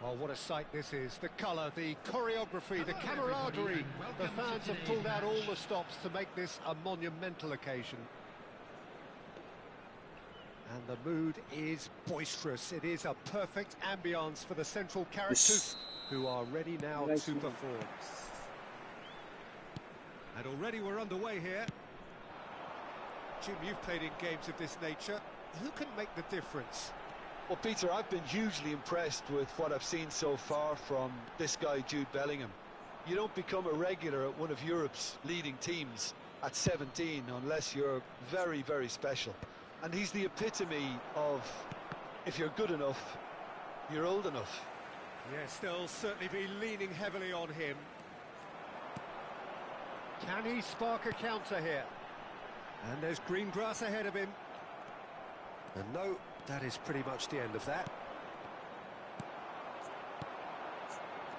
Oh, what a sight this is. The colour, the choreography, the camaraderie. The fans have pulled out all the stops to make this a monumental occasion. And the mood is boisterous. It is a perfect ambience for the central characters who are ready now to perform. And already we're underway here. Jim, you've played in games of this nature. Who can make the difference? Well, Peter, I've been hugely impressed with what I've seen so far from this guy, Jude Bellingham. You don't become a regular at one of Europe's leading teams at 17 unless you're very, very special. And he's the epitome of, if you're good enough, you're old enough. Yes, they'll certainly be leaning heavily on him. Can he spark a counter here? And there's green grass ahead of him. And no, that is pretty much the end of that.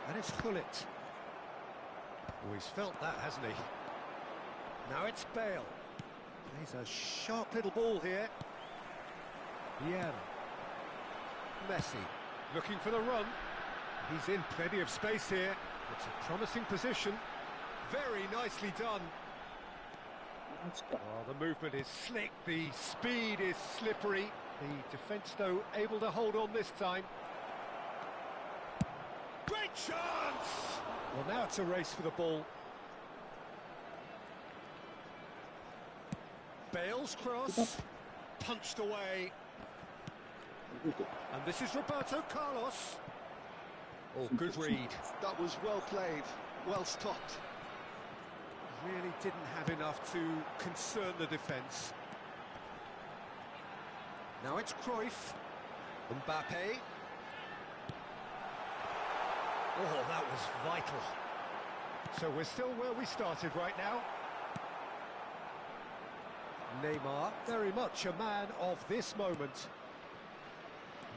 And it's Gullit. Oh, he's felt that, hasn't he? Now it's Bale. Plays a sharp little ball here. Yeah. Messi looking for the run. He's in plenty of space here. It's a promising position. Very nicely done. Oh, the movement is slick, the speed is slippery. The defence, though, able to hold on this time. Great chance! Well, now it's a race for the ball. Bale's cross, punched away. And this is Roberto Carlos. Oh, good read. That was well played, well stopped. Really didn't have enough to concern the defence. Now it's Cruyff. Mbappe. Oh, that was vital. So we're still where we started right now. Neymar, very much a man of this moment.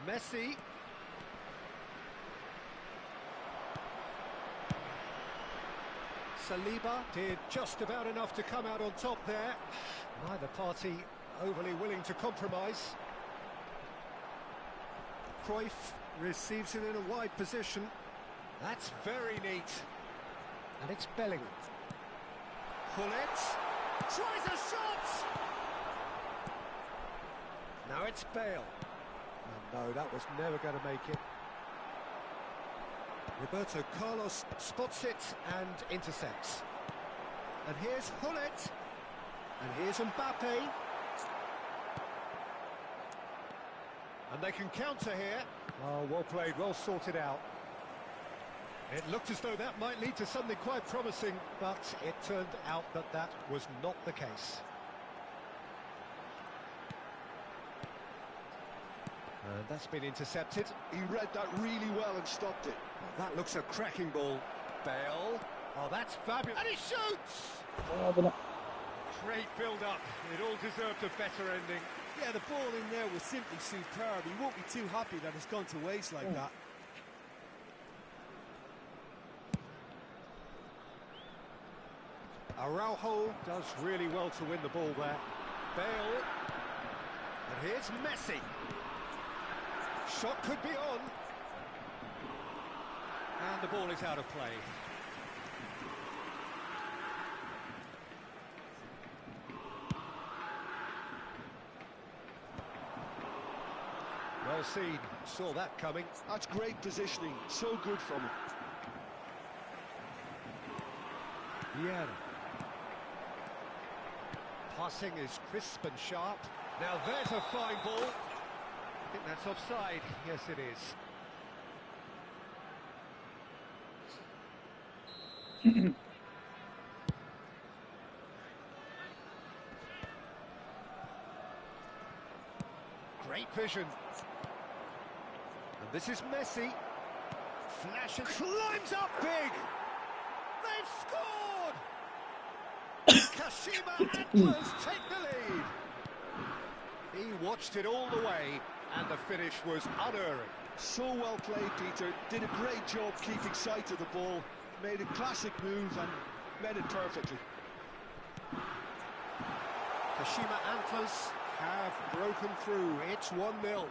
Messi. Saliba did just about enough to come out on top there. Neither party overly willing to compromise. Cruyff receives it in a wide position. That's very neat. And it's Bellingham. Gullit tries a shot! Now it's Bale. And no, that was never going to make it. Roberto Carlos spots it and intercepts. And here's Gullit. And here's Mbappe. And they can counter here. Oh, well played, well sorted out. It looked as though that might lead to something quite promising, but it turned out that that was not the case. And that's been intercepted. He read that really well and stopped it. Well, that looks a cracking ball. Bale. Oh, that's fabulous. And he shoots! Great build-up. It all deserved a better ending. Yeah, the ball in there was simply superb. He won't be too happy that it's gone to waste like that. Araujo does really well to win the ball there. Bale. And here's Messi. Shot could be on. And the ball is out of play. Well seen, saw that coming. That's great positioning, so good from him. Yeah. Passing is crisp and sharp. Now there's a fine ball. I think that's offside. Yes, it is. Great vision. And this is Messi. Flash and climbs up big. They've scored! Kashima Antlers take the lead. He watched it all the way, and the finish was unerring. So well played, Peter. Did a great job keeping sight of the ball. Made a classic move and met it perfectly. Kashima Antlers have broken through. It's 1-0.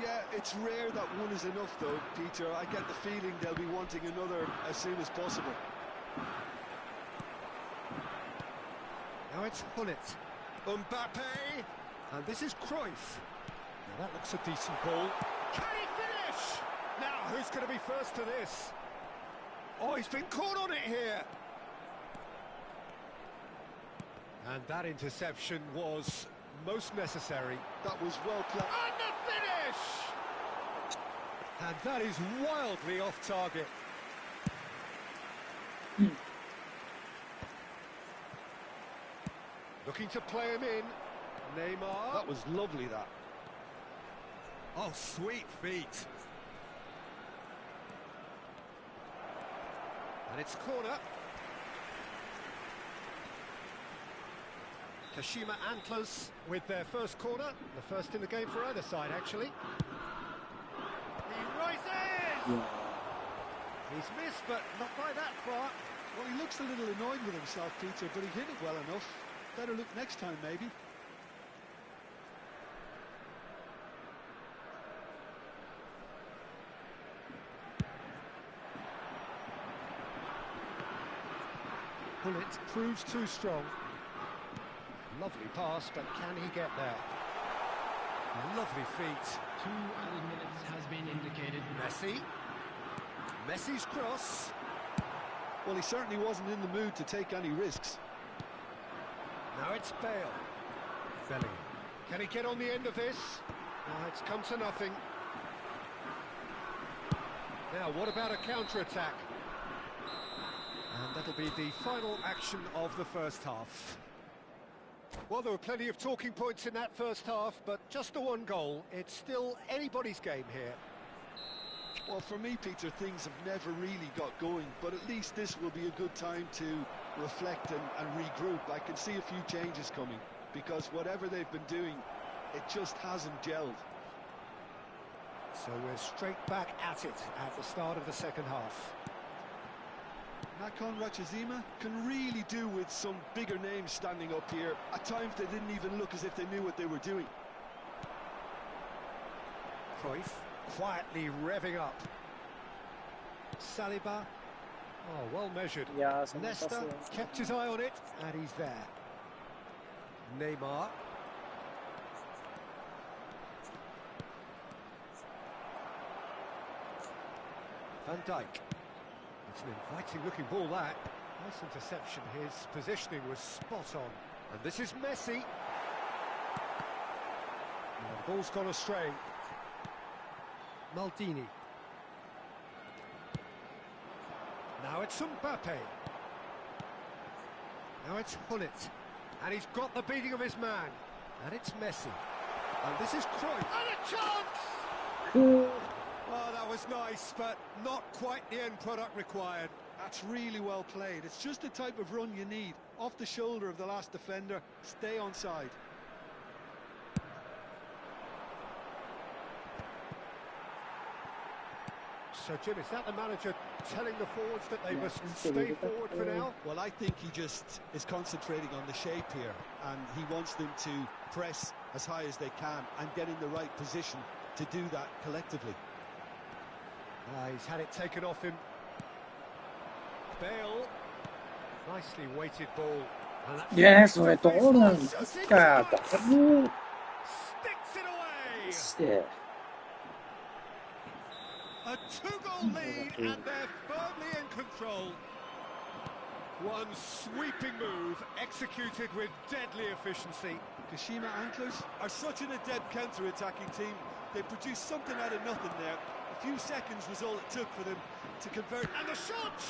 Yeah, it's rare that one is enough though, Peter. I get the feeling they'll be wanting another as soon as possible. Now it's Hullet. Mbappe. And this is Cruyff. Now that looks a decent ball. Can he finish? Now, who's going to be first to this? Oh, he's been caught on it here. And that interception was most necessary. That was well played. And the finish! And that is wildly off target. Looking to play him in. Neymar. That was lovely, that. Oh, sweet feet. And it's corner. Kashima Antlers with their first corner. The first in the game for either side, actually. He rises! Yeah. He's missed, but not by that far. Well, he looks a little annoyed with himself, Peter, but he hit it well enough. Better look next time, maybe. Hullet proves too strong. Lovely pass, but can he get there? Lovely feet. 2 added minutes has been indicated. Messi. Messi's cross. Well, he certainly wasn't in the mood to take any risks. Now it's Bale. Bellingham. Can he get on the end of this? No, it's come to nothing. Now, what about a counter-attack? And that'll be the final action of the first half. Well, there were plenty of talking points in that first half, but just the one goal. It's still anybody's game here. Well, for me, Peter, things have never really got going, but at least this will be a good time to reflect and regroup. I can see a few changes coming, because whatever they've been doing, it just hasn't gelled. So we're straight back at it at the start of the second half. Nakhon Ratchazima can really do with some bigger names standing up here. At times they didn't even look as if they knew what they were doing. Cruyff quietly revving up. Saliba, oh, well measured. Yeah, some Leicester possible. kept his eye on it, and he's there. Neymar. Van Dijk. It's an inviting looking ball, that. Nice interception. His positioning was spot on. And this is Messi. And the ball's gone astray. Maldini. Now it's Mbappe. Now it's Hullet. And he's got the beating of his man. And it's Messi. And this is Cruyff. And a chance! Oh, that was nice, but not quite the end product required. That's really well played. It's just the type of run you need. Off the shoulder of the last defender, stay onside. So, Jim, is that the manager telling the forwards that they must stay forward for now? Well, I think he just is concentrating on the shape here, and he wants them to press as high as they can and get in the right position to do that collectively. He's had it taken off him. Bale. Nicely weighted ball. And that Yes, flicks och to ett face åren. mask, just in Jävlar. time. Sticks it away. Shit. A two-goal lead, and they're firmly in control. One sweeping move, executed with deadly efficiency. Kashima Antlers are such an adept counter-attacking team. They produced something out of nothing there. A few seconds was all it took for them to convert. And the shot!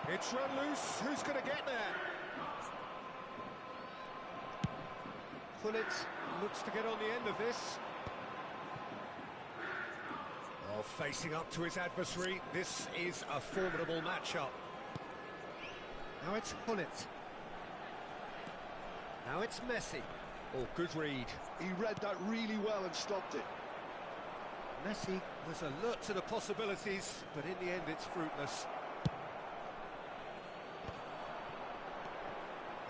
It's run loose. Who's going to get there? Hullet looks to get on the end of this. Oh, facing up to his adversary. This is a formidable matchup. Now it's Hullet. Now it's Messi. Oh, good read. He read that really well and stopped it. Messi was alert to the possibilities, but in the end it's fruitless.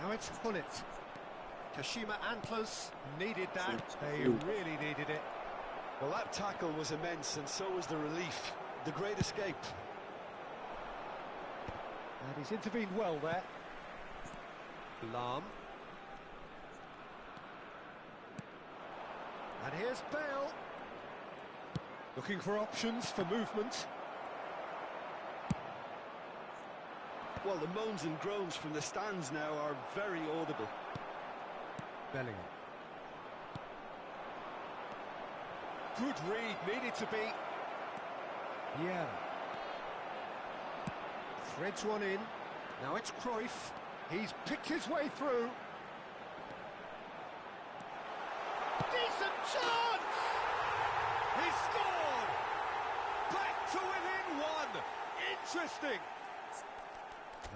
Now it's Hullet. Kashima Antlers needed that. They really needed it. Well, that tackle was immense, and so was the relief. The great escape. And he's intervened well there. Lahm. And here's Bale. Looking for options for movement. Well, the moans and groans from the stands now are very audible. Bellingham. Good read, needed to be. Yeah. Threads one in. Now it's Cruyff. He's picked his way through. Decent chance! He scored! Back to within one! Interesting!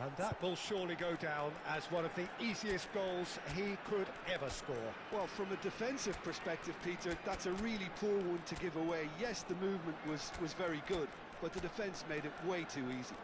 And that will surely go down as one of the easiest goals he could ever score. Well, from a defensive perspective, Peter, that's a really poor one to give away. Yes, the movement was very good, but the defence made it way too easy.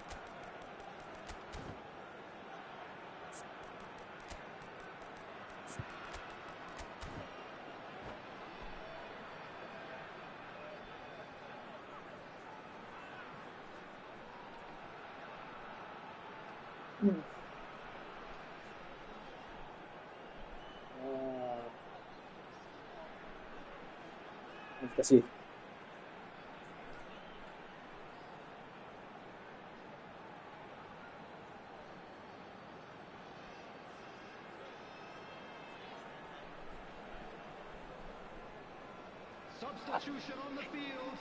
難しい。Substitution on the field.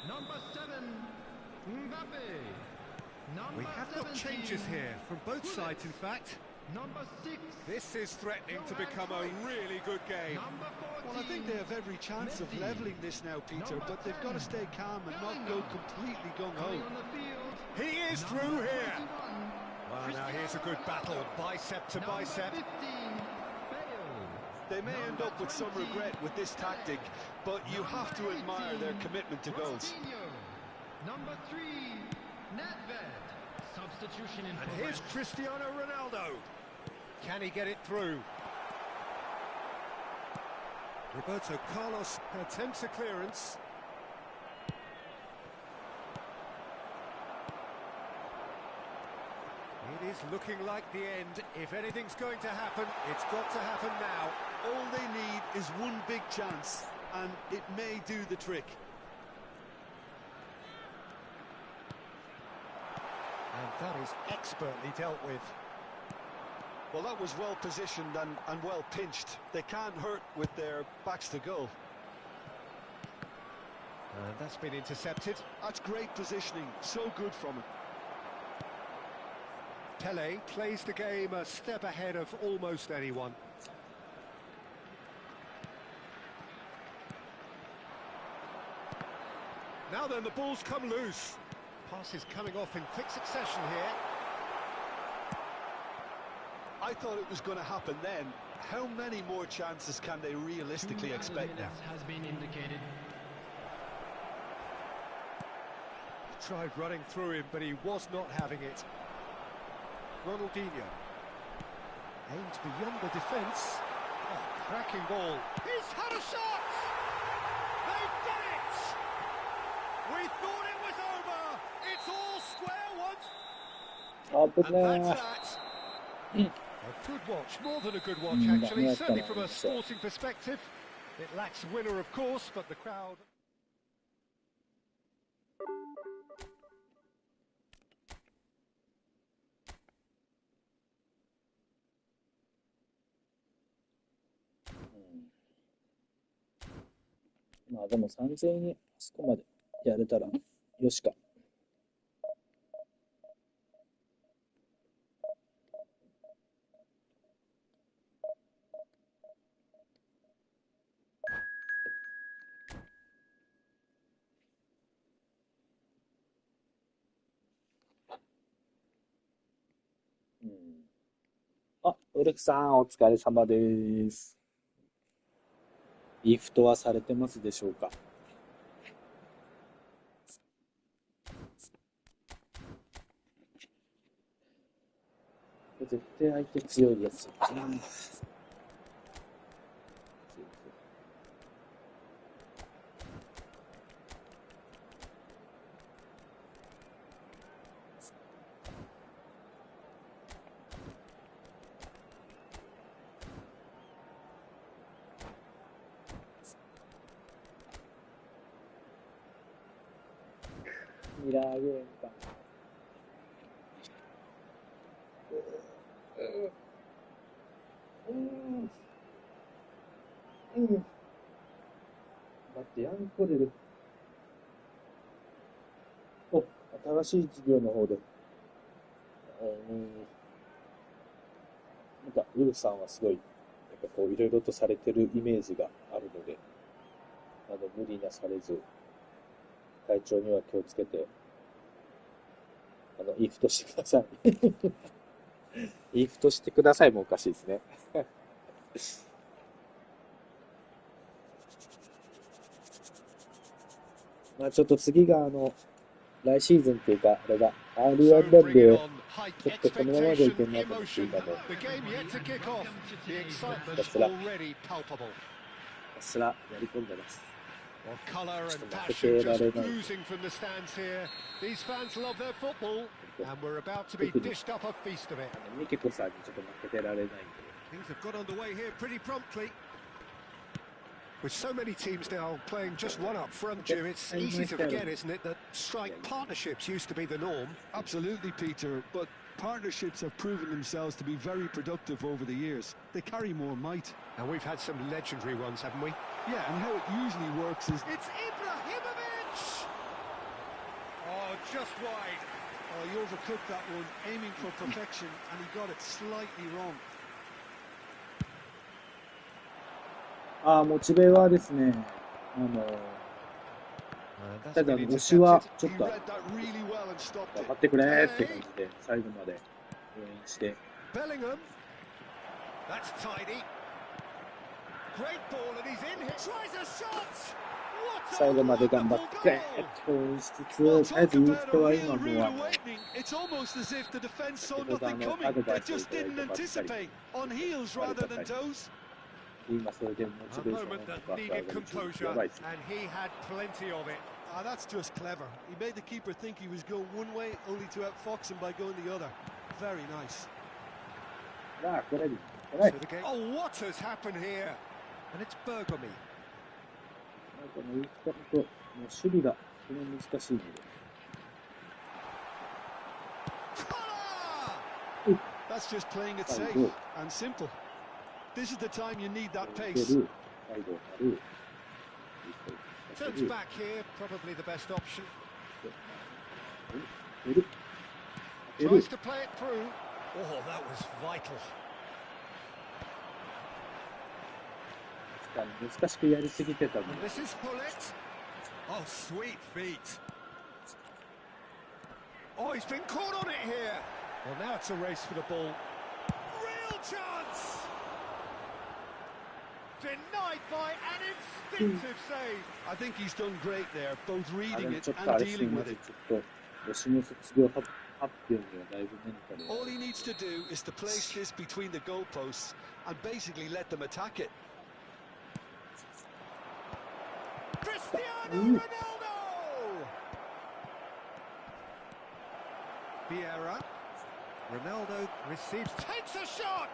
Number 7, Mbappe. We have got changes here from both sides, in fact. Number 6. This is threatening to become a really good game. Number 14. Well, I think they have every chance of levelling this now, Peter, but they've got to stay calm and not go completely gung-ho. On the field. He is through here. Well, now here's a good battle, bicep to bicep. 15, Bale. They may end up with some regret with this tactic, but you have to admire their commitment to goals. Number 3, Nedved. Substitution in And progress. here's Cristiano Ronaldo. Can he get it through? Roberto Carlos attempts a clearance. It is looking like the end. If anything's going to happen, it's got to happen now. All they need is one big chance, and it may do the trick. And that is expertly dealt with. Well, that was well positioned and well pinched. They can't hurt with their backs to goal. And that's been intercepted. That's great positioning, so good from him. Pele plays the game a step ahead of almost anyone. Now then, the ball's come loose. Passes coming off in quick succession here. I thought it was going to happen then. How many more chances can they realistically expect now? Has been indicated. He tried running through him, but he was not having it. Ronaldinho aims beyond the defence. Oh, cracking ball. He's had a shot! They've done it! We thought it was over! It's all square once! And that's that. A good watch, more than a good watch actually, certainly from a sporting perspective. It lacks winner, of course, but the crowd...まあでも3000円にあそこまでやれたらよしか。あ、ウルフさんお疲れ様です。リフトはされてますでしょうか。絶対相手強いやつ。ミラーゲームか。待って、ヤンコレル。お、新しい事業の方で。なんか、ウルフさんはすごい、なんかこう、いろいろとされてるイメージがあるので、無理なされず、体調には気をつけて、イフトしてください。イフトしてくださいもおかしいですね。まあちょっと次が来シーズンっていうか、あれが R1 なんで、ちょっとこのままでいけんなと思っていたの。ひたすらやり込んでます。Well, colour and ちょっと負 passion けら just れない。 oozing from the stands here. These fans love their football, and we're about to be dished up a feast of it. ミケコさんにちょっと負けてられないんで。Things have got underway here pretty promptly. With so many teams now playing just one up front, Jim, it's easy to forget, isn't it, that strike partnerships used to be the norm. Absolutely, Peter, but partnerships have proven themselves to be very productive over the years. They carry more might. And we've had some legendary ones, haven't we? Yeah, and how it usually works is... It's Ibrahimovic! Oh, just wide. Oh, he overcooked that one, aiming for perfection, and he got it slightly wrong. モチベはですね、ただ推しはちょっと頑張ってくれって感じで最後まで応援して。Bellingham. That's tidy. Great ball and he's in here. Tries a shot. 最後まで頑張って応援しつつ、とりあえずイーフトは今もうIt's almost as if the defense saw nothing coming. They just didn't anticipate. On heels rather than toes. 今それでモチ A ベーション moment が that 爆上が needed り中 composure, やばいですね。 and he had plenty of it. Ah, that's just clever. He made the keeper think he was going one way, only to outfox him by going the other. Very nice. これこれ So the game. Oh, what has happened here? And it's Bergomi. なんかもうイーフトともう守備がこの難しいので。That's just playing it safe and simple. This is the time you need that pace. Turns back here, probably the best option. Tries to play it through. Oh, that was vital. 難しくやりすぎてたの And this is Hullet. Oh, sweet feet. Oh, he's been caught on it here. Well, now it's a race for the ball. Real chance! Denied by an instinctive save. I think he's done great there, both あで reading も it ちょっとあ and れすい dealing ま with せん it. ちょっと推しの卒業発表にはだいぶメンタル All he needs to do is to place this between the goalposts and basically let them attack it. Cristiano Ronaldo! Vieira. Ronaldo receives, takes a shot!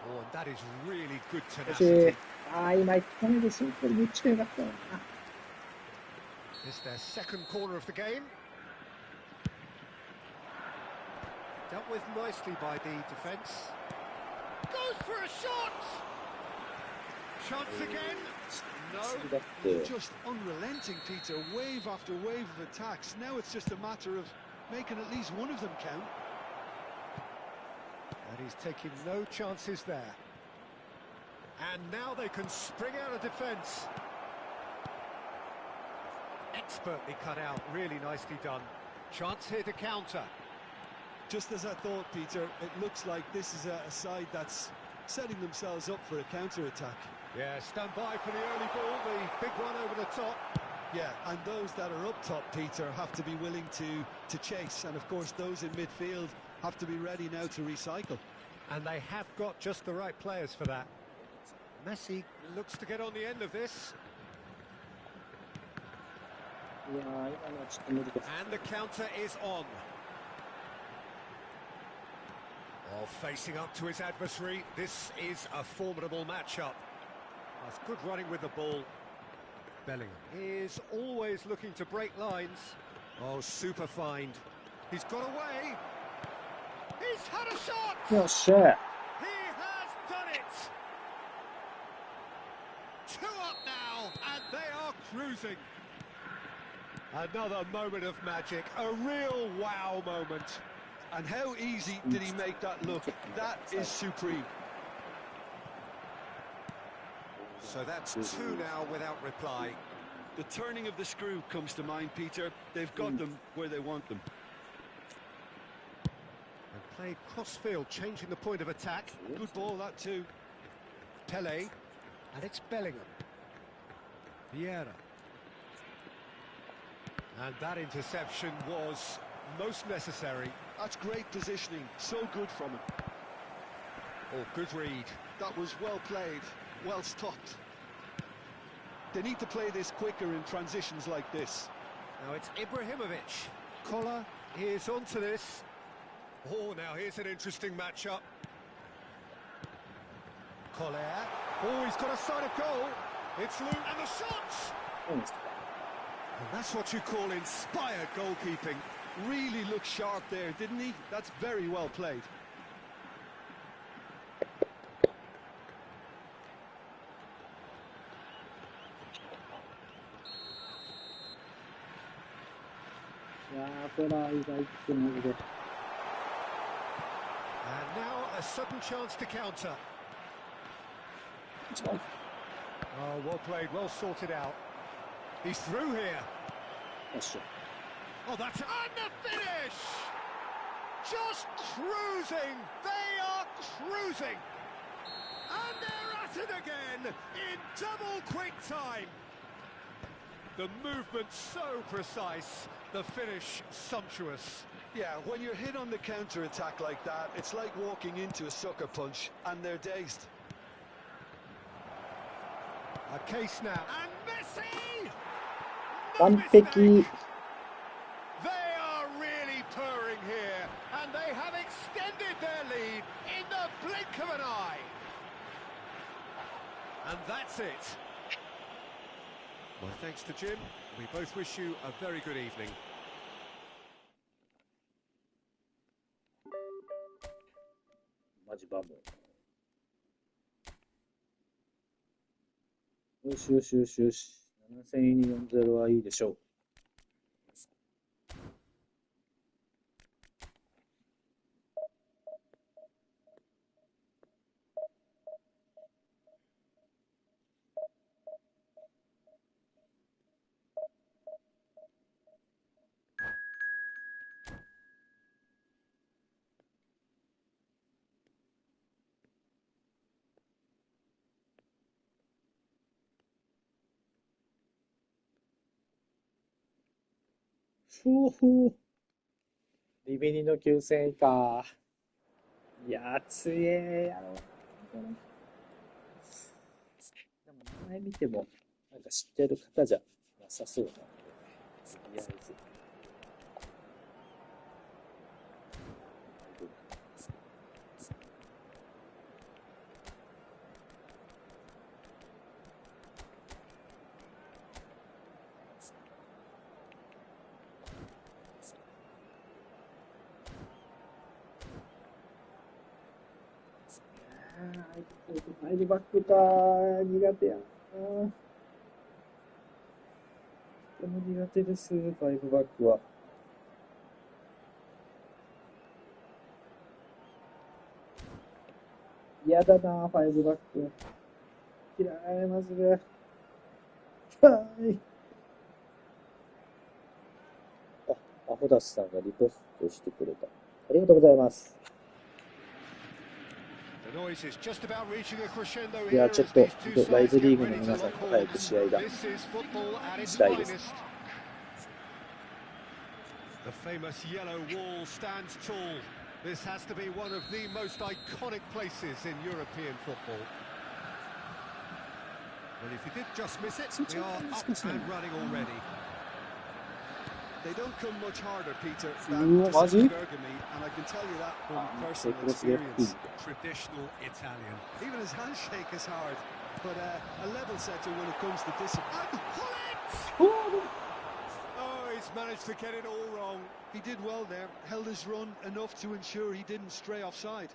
Oh, and that is really good そして tenacity. 今1個目でシンプルめっちゃ良かったな It's their second corner of the game. Dealt with nicely by the defence. Goes for a shot! Chance again. No. だって Just unrelenting, Peter. Wave after wave of attacks. Now it's just a matter of making at least one of them count. And he's taking no chances there. And now they can spring out of defence. Expertly cut out, really nicely done. Chance here to counter. Just as I thought, Peter, it looks like this is a side that's setting themselves up for a counter-attack. Yeah, stand by for the early ball, the big one over the top. Yeah, and those that are up top, Peter, have to be willing to chase. And, of course, those in midfield have to be ready now to recycle. And they have got just the right players for that. Messi looks to get on the end of this. いやー今のはちょっと難しい And the counter is on. Oh, facing up to his adversary, this is a formidable matchup. That's good running with the ball. Bellingham is always looking to break lines. Oh, super find. He's got away. He's had a shot. Oh, shit. He has done it. 2 up now, and they are cruising. Another moment of magic, a real wow moment. And how easy did he make that look? That is supreme. So that's 2 now without reply. The turning of the screw comes to mind, Peter. They've got them where they want them. And played cross-field, changing the point of attack. Good ball, that too. Pele, and it's Bellingham. Vieira. And that interception was most necessary. That's great positioning. So good from him. Oh, good read. That was well played, well stopped. They need to play this quicker in transitions like this. Now it's Ibrahimovic. Collar is onto this. Oh, now here's an interesting matchup. Collar. Oh, he's got a sight of goal. It's Luke, and the shots! And that's what you call inspired goalkeeping. Really looked sharp there, didn't he? That's very well played. And now a sudden chance to counter. Oh, well played, well sorted out. He's through here. Oh, that's... And the finish! Just cruising! They are cruising! And they're at it again in double quick time. The movement so precise, the finish sumptuous. Yeah, when you're hit on the counter-attack like that, it's like walking into a sucker punch, and they're dazed. A case now. And Messi!完璧. They are really purring here, and they have extended their lead in the blink of an eye. And that's it. My thanks to Jim. We both wish you a very good evening.よしよしよしよし。7000円に40はいいでしょう。ふうふう。リベニの9000円か。いや、強えやろ。でも名前見ても、なんか知ってる方じゃなさそうなんで、とりあえず。ファイブバックか、苦手やな。とても苦手です、ファイブバックは。嫌だな、ファイブバック。嫌い、マジで。はい。あ、アホダスさんがリポストしてくれた。ありがとうございます。いや、ちょっとライブリーグの皆さんと早く試合がしたいです。The famous yellow wall stands tall. This has to be one of the most iconic places in European football. Well, if you did just miss it, we are up and running already. They don't come much harder, Peter, than Bergamy, and I can tell you that from personal experience. Traditional Italian. Even his handshake is hard. but a level setter when it comes to discipline. And Hullet! Oh, he's managed to get it all wrong. He did well there, held his run enough to ensure he didn't stray offside.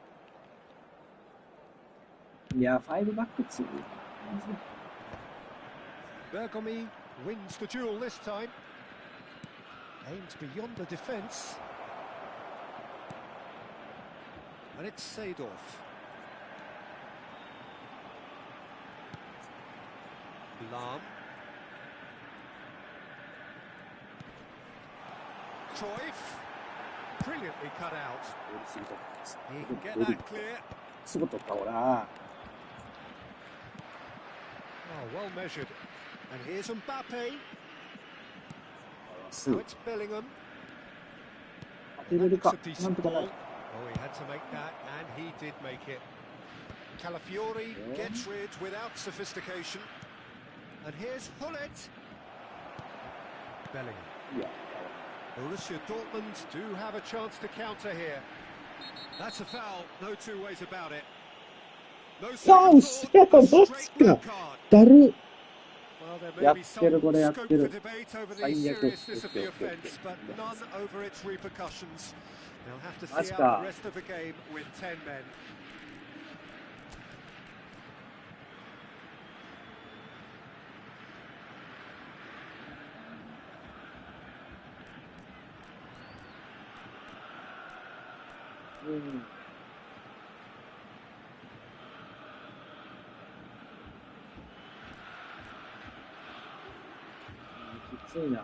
いや、5バック2。 Bergomi wins the duel this time. Aims beyond the defence. And it's Seedorf. Lahm. Cruyff. Brilliantly cut out. He can get that clear. すぐ取ったほら。 Oh, well measured. And here's Mbappe. す Now ぐ it's Bellingham. 当てれる That's か a。なん decent とかな ball. る。 Oh, he had to make that, and he did make it. Calafiori gets rid without sophistication. And here's Hullet. Bellingham. いや、 Borussia Dortmund do have a chance to counter here. That's a foul, no two ways about it. No さあ、 second うせ thought, え、マ a ジ straight か red。card. だる。 Well, there may やっ be て some る、これやっ scope て for る。 debate over the 最悪。 seriousness of the オッケーオッケーオッケ offence, ー。 but none over its repercussions. They'll have to マ see ジ out か。 the rest of the game with 10 men. Mm. うん。きついな。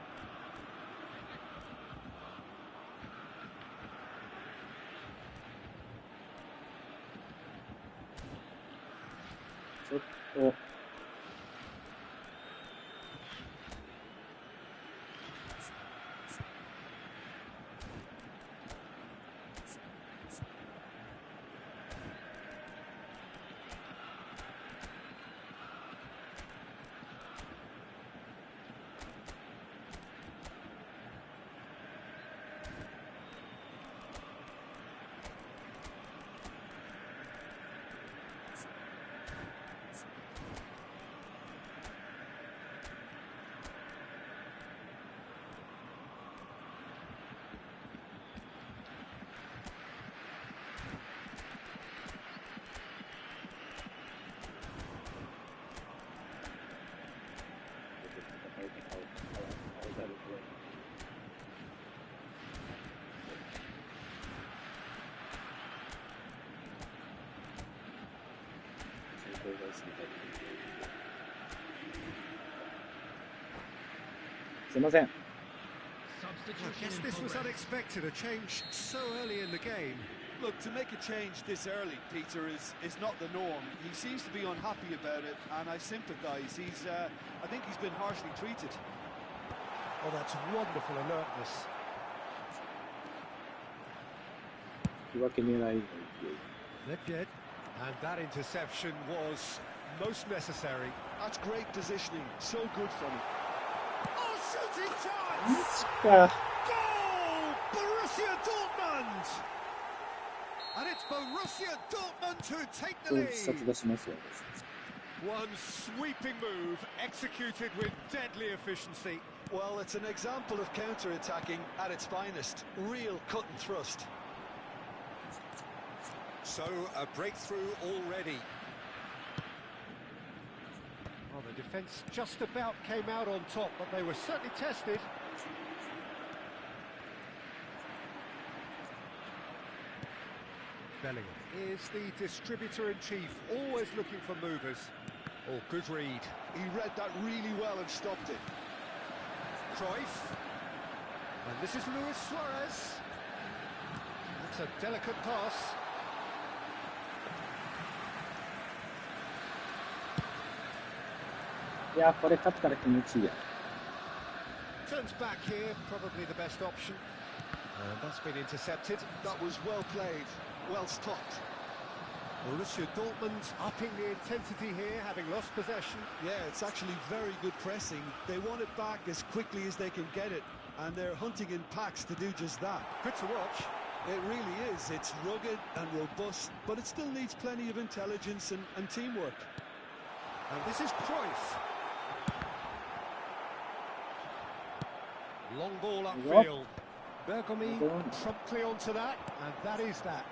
ちょっと。すいません。 I guess this was unexpected, a change so early in the game. Look, to make a change this early, Peter, is not the norm. He seems to be unhappy about it, and I sympathise. I think he's been harshly treated. Oh, that's wonderful alertness. 引き分け狙い。 Nedved. And that interception was most necessary. That's great positioning. So good from him. Oh, shooting マ chance! ジか。 Goal! Borussia Dortmund! And it's Borussia Dortmund who take the そう、視察 lead. 出しますよ。 One sweeping move executed with deadly efficiency. Well, it's an example of counter-attacking at its finest. Real cut and thrust. So, a breakthrough already. Well, the defence just about came out on top, but they were certainly tested. Bellingham is the distributor-in-chief, always looking for movers. Oh, good read. He read that really well and stopped it. Cruyff. And this is Luis Suarez. That's a delicate pass.いや、これ勝ったら気持ちいいや。 Turns back here, probably the best option. And that's been intercepted. That was well played, well stopped. Borussia Dortmund upping the intensity here, having lost possession. Yeah, it's actually very good pressing. They want it back as quickly as they can get it, and they're hunting in packs to do just that. Good to watch. It really is. It's rugged and robust, but it still needs plenty of intelligence and teamwork. And this is Cruyff. Long ball upfield. Bergomi promptly onto that, and that is that.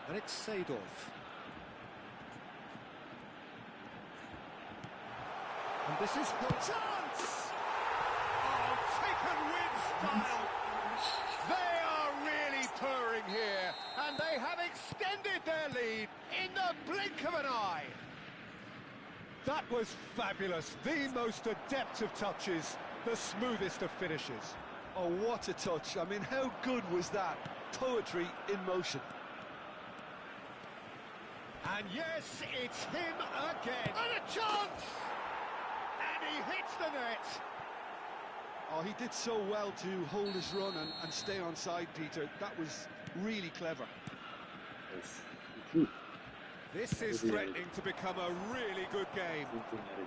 And it's Seedorf. And this is the chance! Oh, taken with style. They are really purring here, and they have extended their lead in the blink of an eye. That was fabulous. The most adept of touches, the smoothest of finishes. Oh, what a touch. I mean, how good was that? Poetry in motion. And yes, it's him again. And a chance! And he hits the net. Oh, he did so well to hold his run and stay on side, Peter. That was really clever. This is threatening to become a really good game.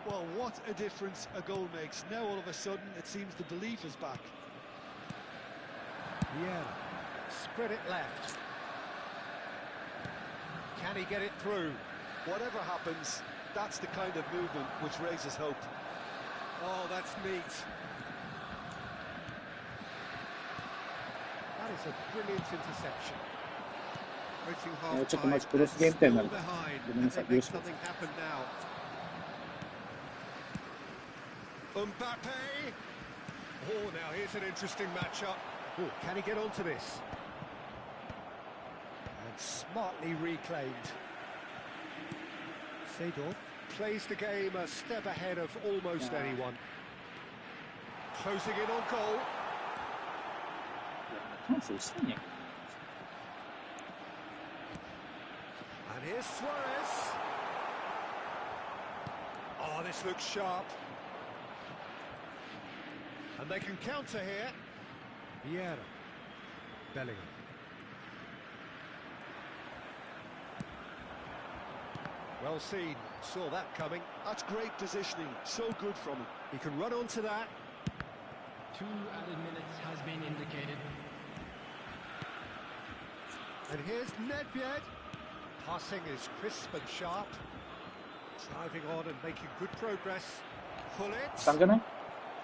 Well, what a difference a goal makes. Now, all of a sudden, it seems the belief is back. Yeah, spread it left. Can he get it through? Whatever happens, that's the kind of movement which raises hope. Oh, that's neat. That is a brilliant interception. Reaching half-time, ちょっとまずクロスゲーム点になる。 still behind, ごめんな and さい、 they よ make ろしく。 something happen now. Mbappe! Oh, now here's an interesting matchup. Oh, can he get onto this? And smartly reclaimed. Seedorf plays the game a step ahead of almost anyone. Closing in on goal. キャンセルしたんや。 And here's Suarez. Oh, this looks sharp. And they can counter here. Vieira. Bellingham. Well seen. Saw that coming. That's great positioning. So good from him. He can run onto that. 2 added minutes has been indicated. And here's Nedved. Passing is crisp and sharp. Driving on and making good progress. Pull たん it. じゃない？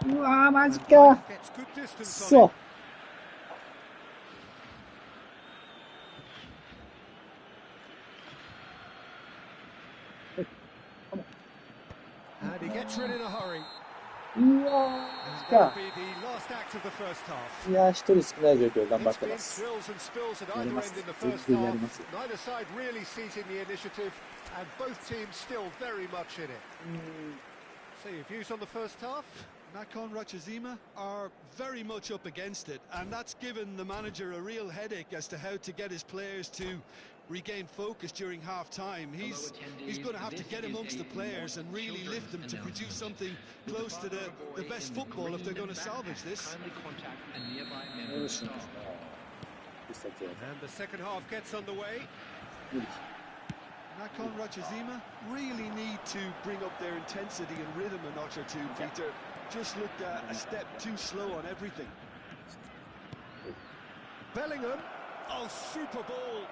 うわー、マジ And か。 gets good distance そ on う it.。And he gets rid in a hurry. うわ And ー、来 that'll た。 be the last act of the first half. いやー、一人少ない状況頑張っ It's て been ます。 thrills and spills at やり either ま end す。 in the 全 first 然やり half. ます。Neither side really seizing the initiative, and both teams still very much in it. So your views on the first half? Nakhon Ratchazima are very much up against it, and that's given the manager a real headache as to how to get his players to regain focus during half-time. He's going to have to get amongst the players and really lift them to produce something close to the best football if they're going to salvage this. よろしいんですね。ピスタチオ。 And the second half gets underway. 無理。 Nakhon Ratchazima really need to bring up their intensity and rhythm a notch or two, Peter. Just looked a step too slow on everything. Bellingham. Oh, super ball.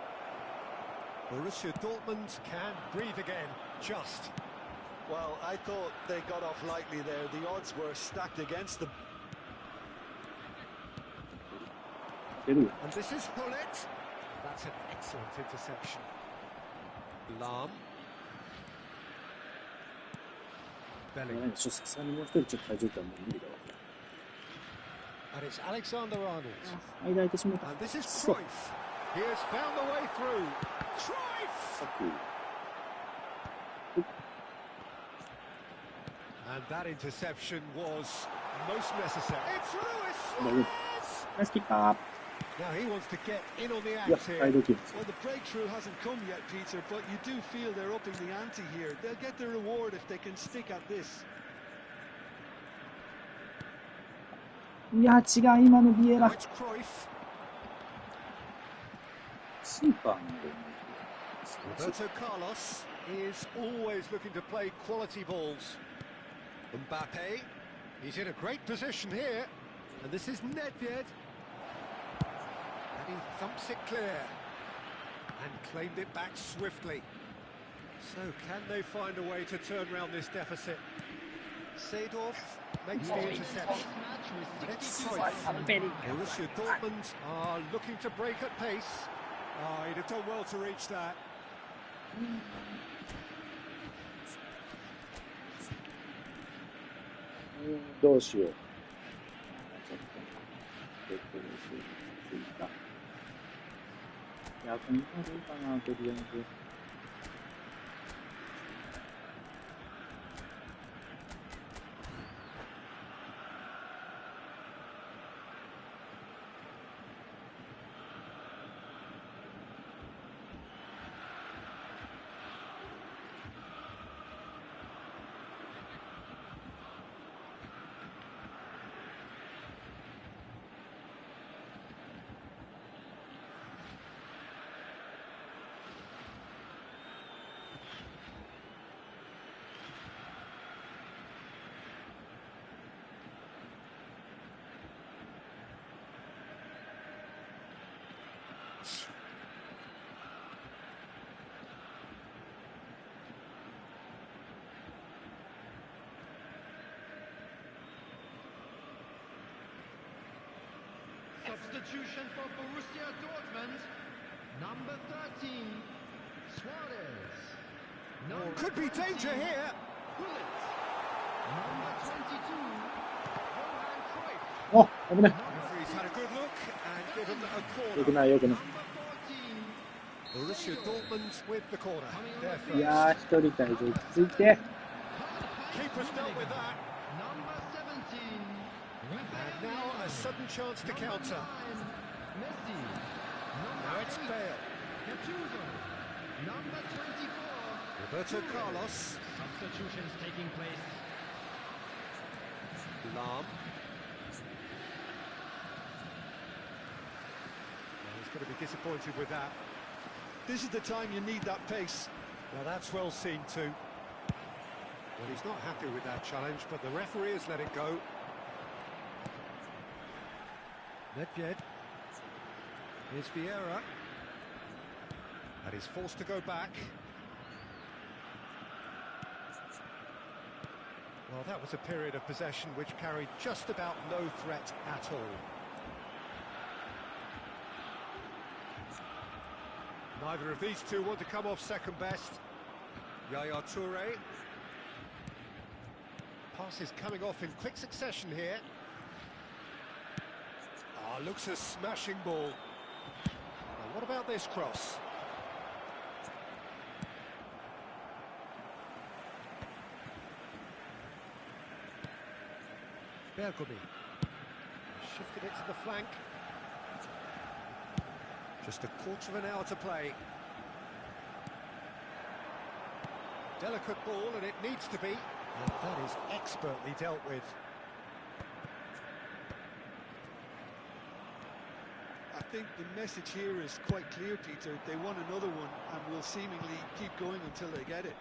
Borussia Dortmund can breathe again. Just. Well, I thought they got off lightly there. The odds were stacked against them. 出るよ。 And this is Hullet. That's an excellent interception. Lahm. いや Bellingham. さすがにもう一人ちょっと体重感もう無理だわ。 And it's Alexander Arnold. 間空いてしまった。 And this is そう。 Cruyff. He has found the way through. Cruyff! さっき。 And that interception was most necessary. It's Luis 大丈夫。 Suarez! ナイスキッカ Now he wants to get in on the ー。いや、 act サイ here. ドキック。 Well, the breakthrough hasn't come yet, Peter, but you do feel they're upping the ante here. They'll get the reward if they can stick at this. いや、違う、今のビエ Now ラ。 it's Cruyff. スーパーなんだよね。 Roberto Carlos is always looking to play quality balls. Mbappe, he's in a great position here. And this is Nedved. And he thumps it clear. And claimed it back swiftly. So can they find a way to turn around this deficit? Seedorf makes the interception. And it's Cruyff. Borussia Dortmund are looking to break at pace. Oh, he'd have done well to reach that.どうしよう。ちょっと、別についた。いや、この辺でいいかな、とりあえず。Substitution for Borussia Dortmund. Number 13, Suarez. Number Could be danger 14, here. Gullit. Number 22, Johan Cruyff. お、危ない。 Referee's had a good look and given a よく corner. ない、よくない。 Number 14, Borussia Dortmund with the corner. Their いやー、 first. 一人対で落ち着いて。 Keeper's dealt with that. number 17, And now a sudden chance to counter. Messi. Now it's Bale. Gattuso. Number 24. Roberto Carlos. Substitutions taking place. Lahm. Well, he's going to be disappointed with that. This is the time you need that pace. Well, that's well seen too. Well, he's not happy with that challenge, but the referee has let it go. Nedved. Here's Vieira. And he's forced to go back. Well, that was a period of possession which carried just about no threat at all. Neither of these two want to come off second best. Yaya Toure. Pass is coming off in quick succession here. Ah, looks a smashing ball. Now, what about this cross? Bergomi. Shifted it to the flank. Just a quarter of an hour to play. Delicate ball, and it needs to be. And that is expertly dealt with. I think the message here is quite clear, Peter. They want another one and will seemingly keep going until they get it.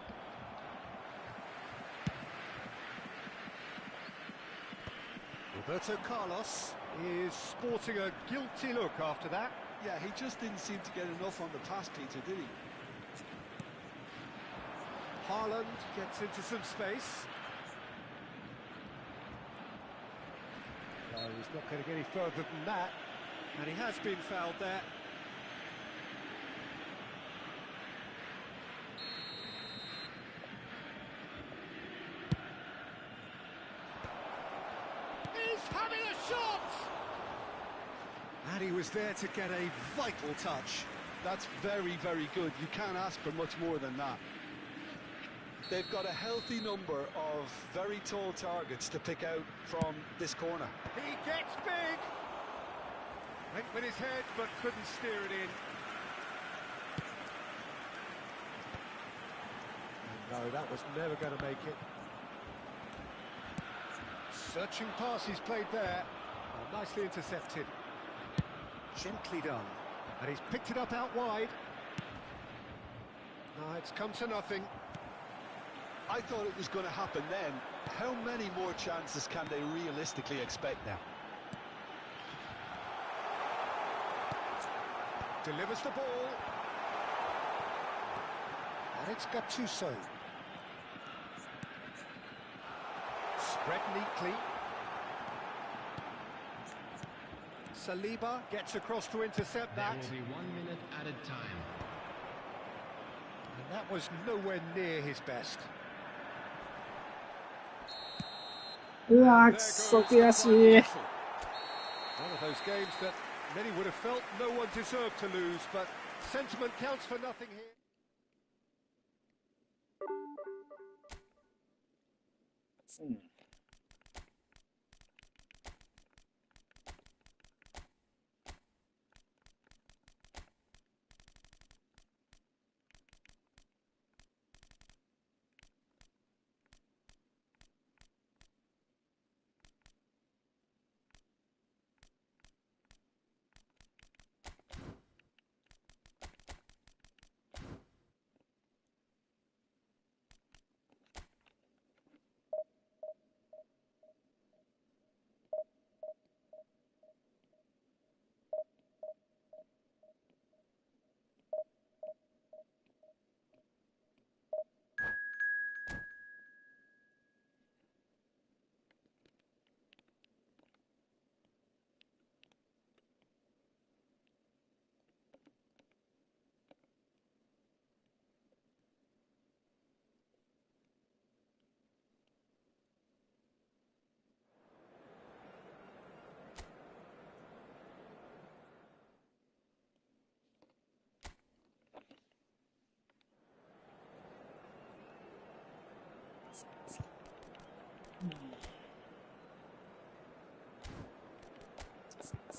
Roberto Carlos is sporting a guilty look after that. Yeah, he just didn't seem to get enough on the pass, Peter, did he? Haaland gets into some space. No, he's not going to get any further than that. And he has been fouled there. He's having a shot! And he was there to get a vital touch. That's very, very good. You can't ask for much more than that. They've got a healthy number of very tall targets to pick out from this corner. He gets big! Went with his head, but couldn't steer it in. And no, that was never going to make it. Searching pass he's played there. Oh, nicely intercepted. Gently done. And he's picked it up out wide. No, it's come to nothing. I thought it was going to happen then. How many more chances can they realistically expect now? Delivers the ball. It's Gattuso. Spread neatly. Saliba gets across to intercept that. There will be 1 minute added time. And that was nowhere near his best. うわー、 There く goes そ the 悔し final い。 whistle. One of those games that many would have felt no one deserved to lose, but sentiment counts for nothing here. うん。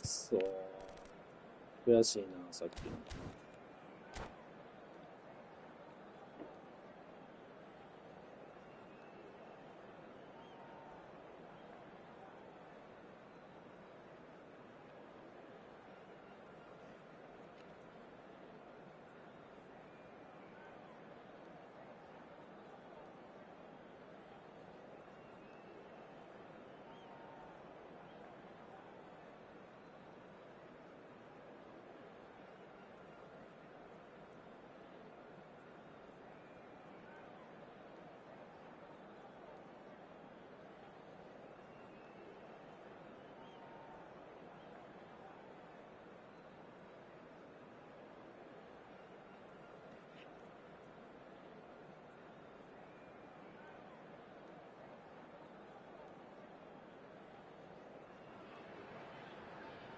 そう。悔しいな、さっきの。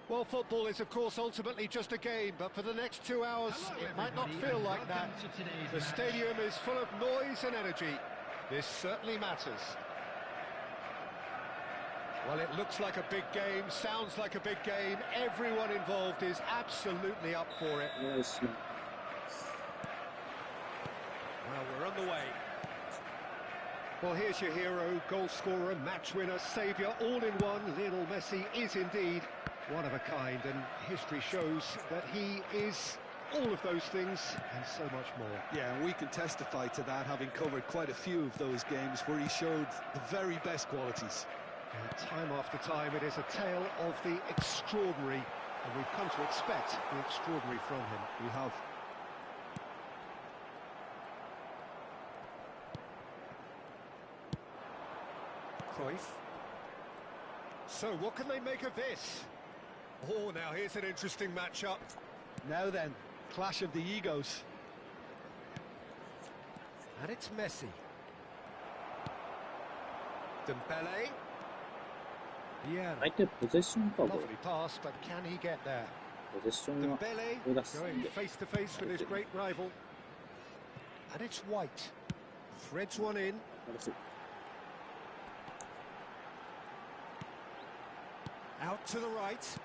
Well, football is, of course, ultimately just a game, but for the next 2 hours, Hello, it might not everybody, feel and like that. welcome to today's The match. stadium is full of noise and energy. This certainly matters. Well, it looks like a big game, sounds like a big game. Everyone involved is absolutely up for it. お願いします。 Well, we're on the way. Well, here's your hero, goal scorer, match winner, saviour, all in one. Lionel Messi is indeed one of a kind, and history shows that he is all of those things and so much more. Yeah, and we can testify to that, having covered quite a few of those games where he showed the very best qualities. And time after time, it is a tale of the extraordinary, and we've come to expect the extraordinary from him. We have. Cruyff. So, what can they make of this? Oh, now here's an interesting matchup. Now then, clash of the egos. And it's Messi. Dembele. Yeah, 相手ポゼッションか、これ。 lovely pass, but can he get there? ポゼッションは Dembele を出すん going で。 face to face with his great rival. And it's White. Threads one in. 私 Out to the right.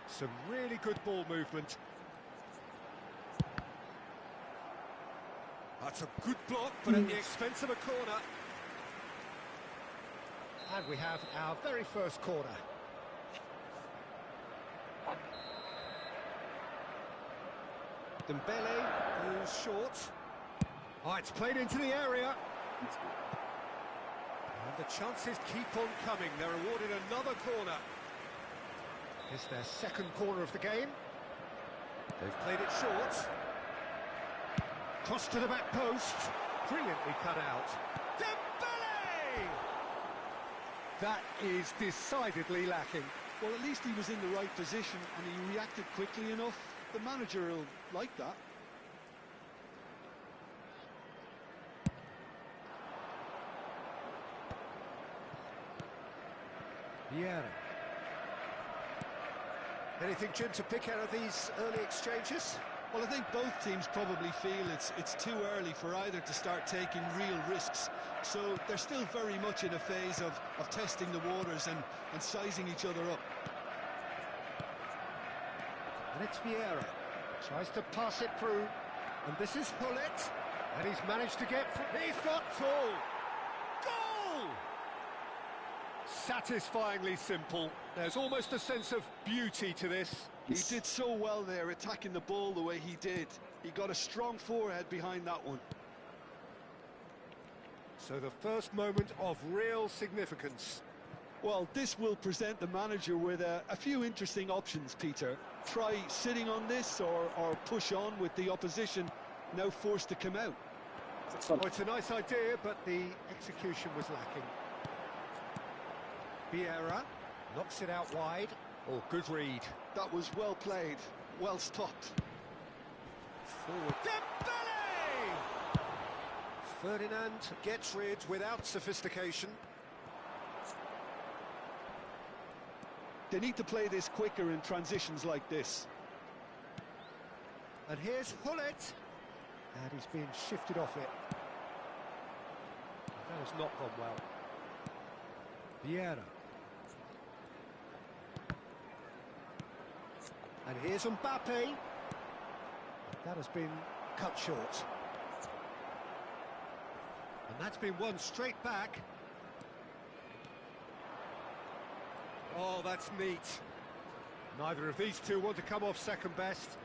Some really good ball movement. That's a good block, but at the expense of a corner. And we have our very first corner. Dembele goes short. Oh, it's played into the area. And the chances keep on coming. They're awarded another corner. It's their second corner of the game. They've played it short. Cross to the back post. Brilliantly cut out. Dembele! That is decidedly lacking. Well, at least he was in the right position and he reacted quickly enough. The manager will like that. Vieira. Anything, Jim, to pick out of these early exchanges? Well, I think both teams probably feel it's too early for either to start taking real risks. So they're still very much in a phase of testing the waters and sizing each other up. And it's Vieira. Tries to pass it through. And this is Hullet. And he's managed to get through. He's got full. Goal! Satisfyingly simple. There's almost a sense of beauty to this. He did so well there, attacking the ball the way he did. He got a strong forehead behind that one. So the first moment of real significance. Well, this will present the manager with a few interesting options, Peter. Try sitting on this or push on with the opposition now forced to come out. Oh, it's a nice idea, but the execution was lacking. Vieira knocks it out wide. Oh, good read. That was well played, well stopped. Forward. Dembele! Ferdinand gets rid without sophistication. They need to play this quicker in transitions like this. And here's Hullet. And he's being shifted off it. That has not gone well. Vieira. And here's Mbappe. That has been cut short. And that's been won straight back. Oh, that's neat. Neither of these two want to come off second best.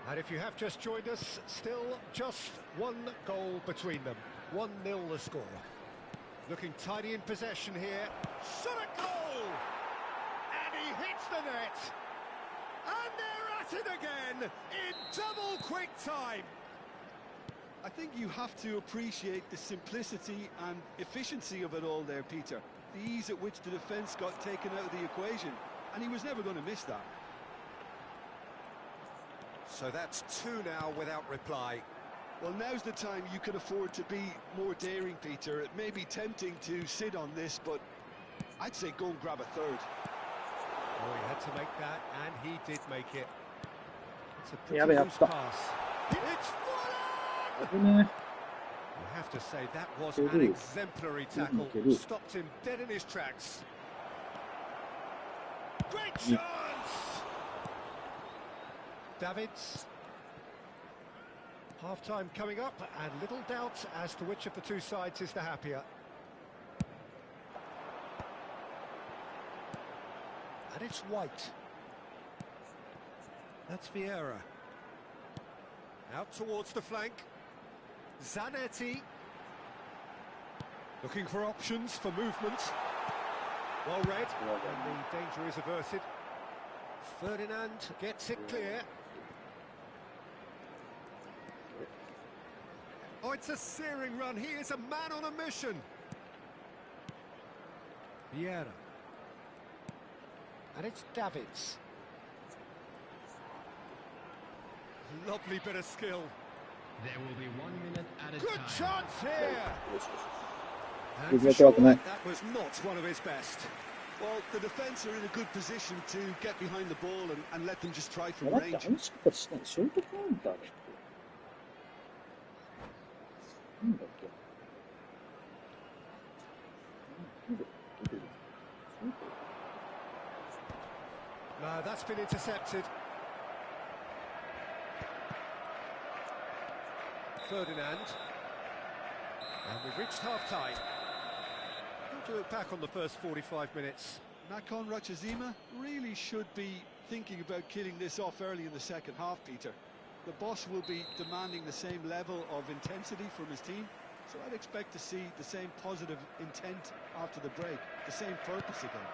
And if you have just joined us, still just one goal between them. 1-0 the score. Looking tidy in possession here. Shot a goal! And he hits the net. And they're at it again in double quick time. I think you have to appreciate the simplicity and efficiency of it all there, Peter. The ease at which the defence got taken out of the equation, and he was never going to miss that. So that's two now without reply. Well, now's the time you can afford to be more daring, Peter. It may be tempting to sit on this, but I'd say go and grab a third. Oh, he had to make that, and he did make it. It's a pretty loose pass. It's Fulham! You have to say that was an exemplary tackle. Stopped him dead in his tracks. Great chance! Davids. Half-time coming up, and little doubt as to which of the two sides is the happier. And it's White. That's Vieira. Out towards the flank. Zanetti. Looking for options for movement. Well read, and the danger is averted. Ferdinand gets it clear. Oh, it's a searing run. He is a man on a mission. Vieira. And it's Davids. Lovely bit of skill. There will be 1 minute at a Good time. chance here. And Good for work, sure, mate. that was not one of his best. Well, the defence are in a good position to get behind the ball and let them just try from 待って、 range. あのショットしない、ショートカウンターだっけなんだっけなんだっけ No, that's been intercepted. Ferdinand. And we've reached half-time. How do you look back on the first 45 minutes? Nakhon Ratchazima really should be thinking about killing this off early in the second half, Peter. The boss will be demanding the same level of intensity from his team, so I'd expect to see the same positive intent after the break, the same purpose again.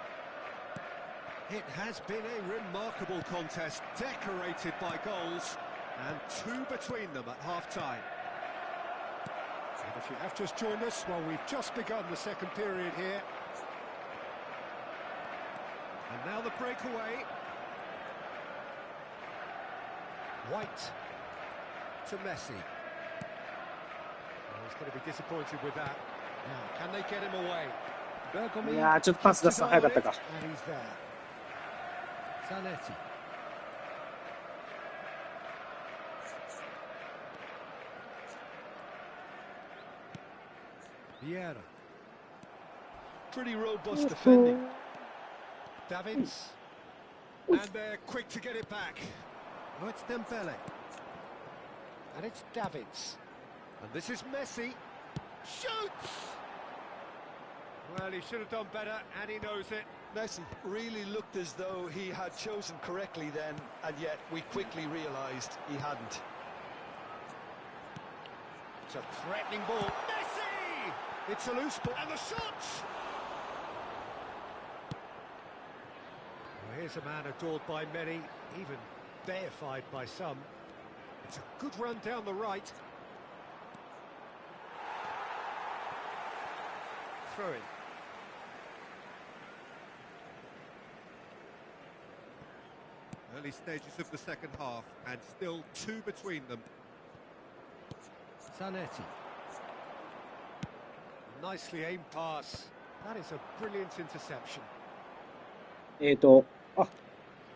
It has been a remarkable contest, decorated by goals, And 2 between them at half-time. And if you have just joined us, well, we've just begun the second period here. And now the breakaway. White to Messi. Well, he's going to be disappointed with that. Now, can they get him away? いやー、ちょっとパス出すの早かったか。And he's there. Zanetti. Vieira. Pretty robust defending. Davids. And they're quick to get it back. Oh, it's Dembele. And it's Davids. And this is Messi. Shoots! Well, he should have done better, and he knows it. Messi really looked as though he had chosen correctly then, and yet we quickly realised he hadn't. It's a threatening ball. Messi! It's a loose ball, and the shot! Well, here's a man adored by many, even deified by some. It's a good run down the right. Throw in. Early stages of the second half, and still 2 between them. Zanetti. Nicely aimed pass. That is a brilliant interception.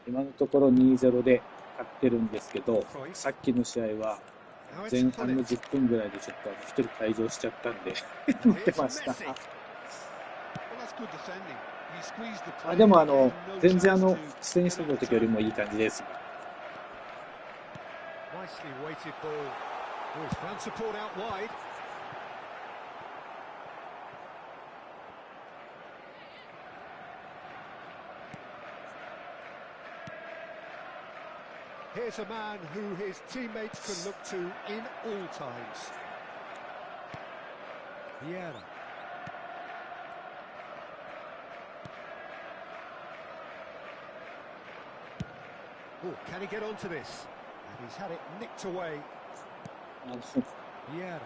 今のところ 2-0 で勝ってるんですけど、さっきの試合は前半の10分ぐらいでちょっと1人退場しちゃったんで見てました。でも全然出演してた時よりもいい感じです。Here's a man who his teammates can look to in all times. Vieira. Oh, can he get onto this? And he's had it nicked away. Vieira.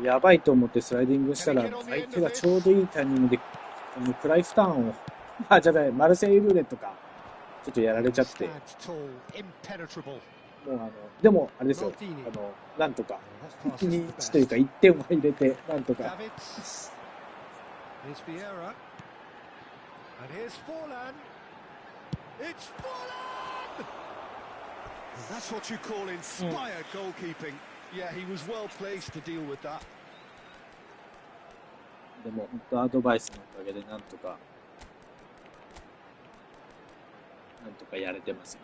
やばいと思ってスライディングしたら相手がちょうどいいタイミングでクライフターンをじゃないマルセイユルーレットかちょっとやられちゃって。もうでもあれですよ、なんとか1-1というか1点を入れてなんとか。That's what you call inspired goalkeeping. Yeah, he was well placed to deal with that. でも本当アドバイスのおかげでなんとかやれてますよ。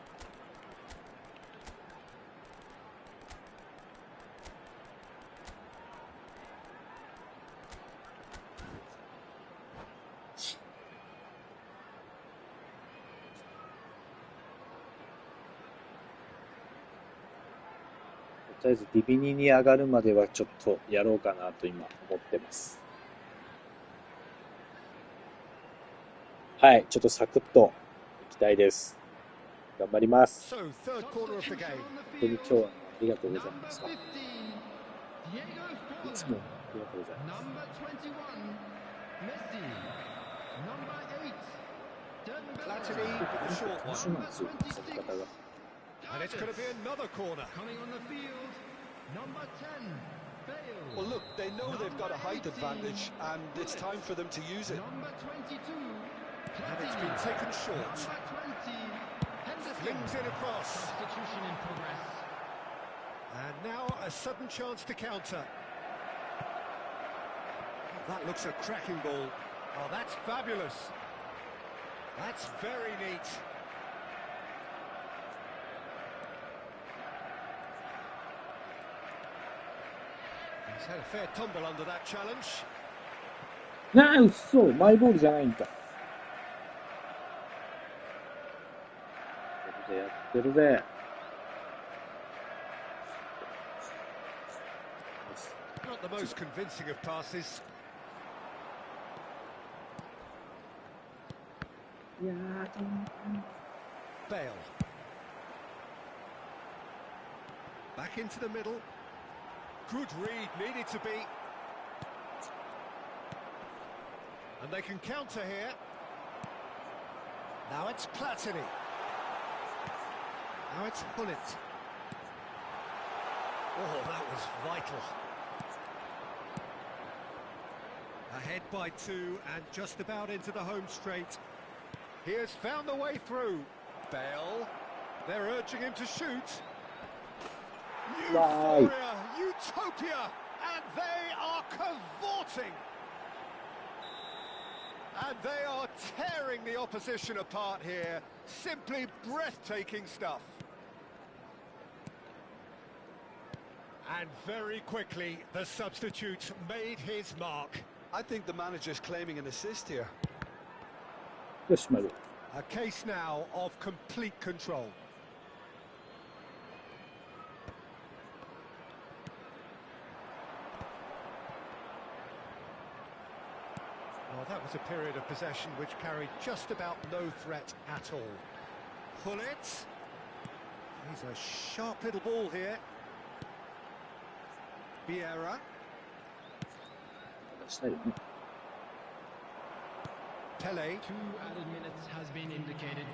とりあえずディビニに上がるまではちょっとやろうかなと今思ってます。はい、ちょっとサクッといきたいです。頑張ります。本当に今日はありがとうございました。いつもありがとうございます。楽しみなんですよ、その方が。And it's going to be another corner. Well, look, they know they've got a height advantage, and it's time for them to use it. And it's been taken short. Flings in across. And now a sudden chance to counter. That looks a cracking ball. Oh, that's fabulous. That's very neat. He's had a fair tumble under that challenge. 嘘、マイボールじゃないんか。やってるぜ。Not the most convincing of passes. いやー、Bale. Back into the middle. Good read, needed to be. And they can counter here. Now it's Platini. Now it's Hullet. Oh, that was vital. Ahead by 2 and just about into the home straight. He has found the way through. Bale. They're urging him to shoot. Euphoria, utopia, and they are cavorting. And they are tearing the opposition apart here. Simply breathtaking stuff. And very quickly, the substitute made his mark. I think the manager's claiming an assist here. A case now of complete control. Well, that was a period of possession which carried just about no threat at all. Hullet. He's a sharp little ball here. Vieira. Pele. 2 added minutes has been indicated.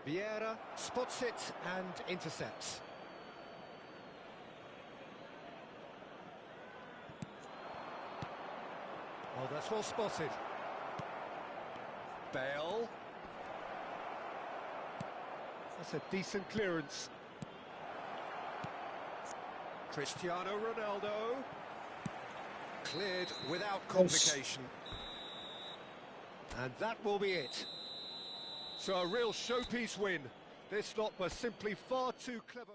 Vieira spots it and intercepts. Oh, that's well spotted. Bale. That's a decent clearance. Cristiano Ronaldo. Cleared without complication. And that will be it. So a real showpiece win. This lot was simply far too clever.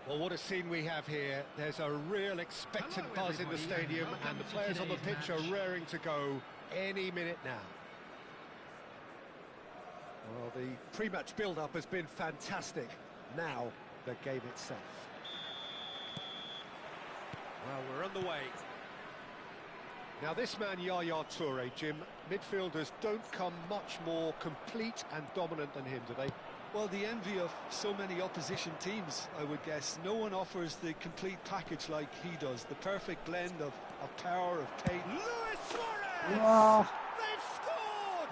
Well, what a scene we have here. There's a real expectant buzz in the stadium, and the players on the pitch are raring to go any minute now. Well, the pre-match build-up has been fantastic. Now, the game itself. Well, we're underway. Now, this man, Yaya Toure, Jim, midfielders don't come much more complete and dominant than him, do they? Well, the envy of so many opposition teams, I would guess. No one offers the complete package like he does. The perfect blend of power, of pace. Luis Suarez! They've scored!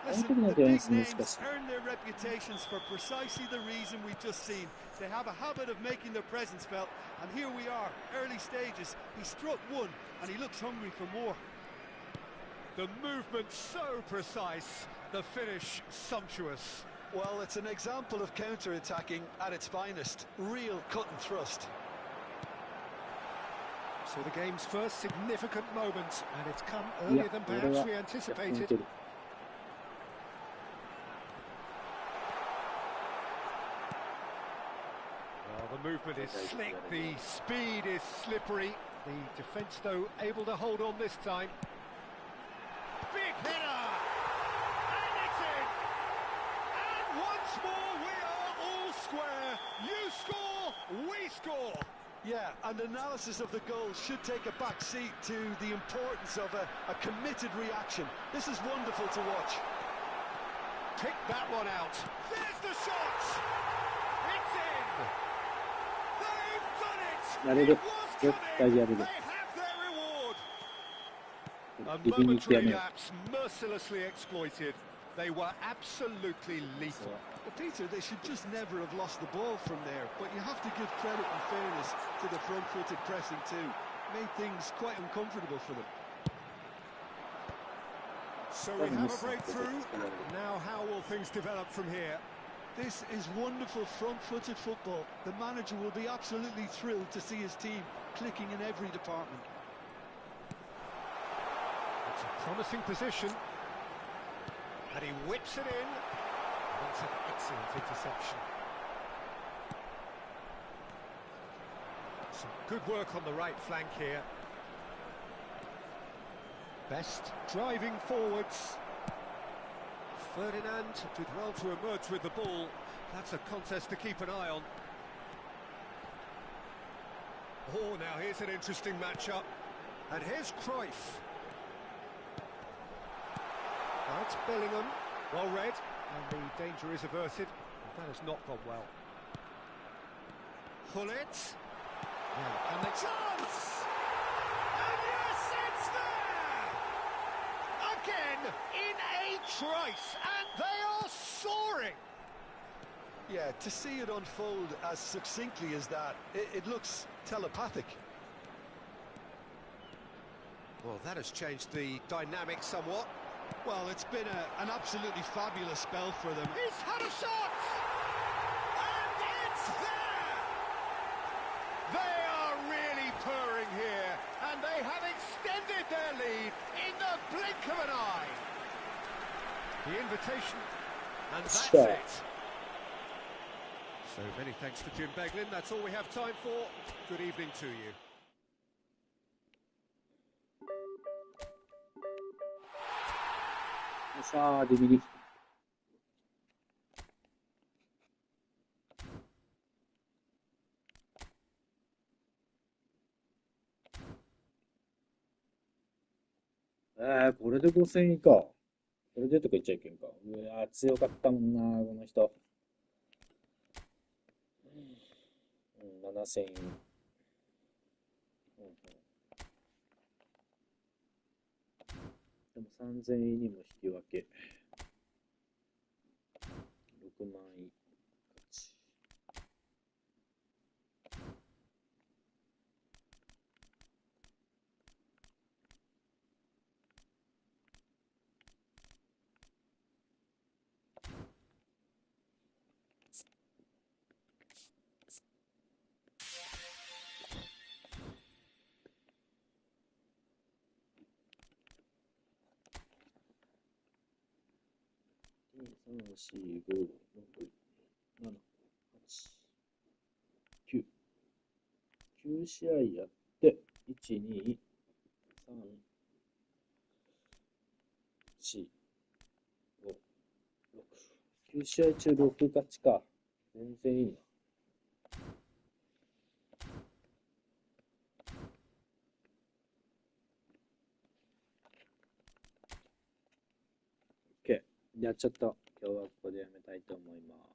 Listen, the big names earn their reputations for precisely the reason we've just seen. They have a habit of making their presence felt, and here we are, early stages. He struck one, and he looks hungry for more. The movement so precise, the finish sumptuous. Well, it's an example of counter-attacking at its finest. Real cut and thrust. So the game's first significant moment, and it's come earlier than perhaps we anticipated. Well, the movement is slick, the speed is slippery. The defence, though, able to hold on this time. Big header! And it's in! And once more we are all square. You score, we score. Yeah, and analysis of the goal should take a back seat to the importance of a committed reaction. This is wonderful to watch. Pick that one out. There's the shot! やれる。絶対やれる。And momentary lapse mercilessly exploited. They were absolutely lethal. Well, Peter, they should just never have lost the ball from there, but you have to give credit and fairness to the front-footed pressing too. Made things quite uncomfortable for them. So we have a breakthrough. Now how will things develop from here? This is wonderful front-footed football. The manager will be absolutely thrilled to see his team clicking in every department. It's a promising position. And he whips it in. That's an excellent interception. Some good work on the right flank here. Best driving forwards. Ferdinand did well to emerge with the ball. That's a contest to keep an eye on. Oh, now here's an interesting matchup. And here's Cruyff. Now it's Bellingham, well read, and the danger is averted. That has not gone well. Hullet. Now, and the chance! And yes, it's there! Again, in a trice, and they are soaring! Yeah, to see it unfold as succinctly as that, it looks telepathic. Well, that has changed the dynamic somewhat. Well, it's been an absolutely fabulous spell for them. He's had a shot! And it's there! They are really purring here, and they have extended their lead in the blink of an eye. The invitation, and that's it. So many thanks to Jim Beglin. That's all we have time for. Good evening to you.さあ、デビリ。これで5000以下。これでとか言っちゃいけんか。うわ、強かったもんな、この人。7000円。でも3000円にも引き分け。6万円勝ち。3、4、5、6、7、8、9。9試合やって、1、2、3、4、5、6。9試合中6勝ちか。全然いいな。OK。やっちゃった。今日はここでやめたいと思います。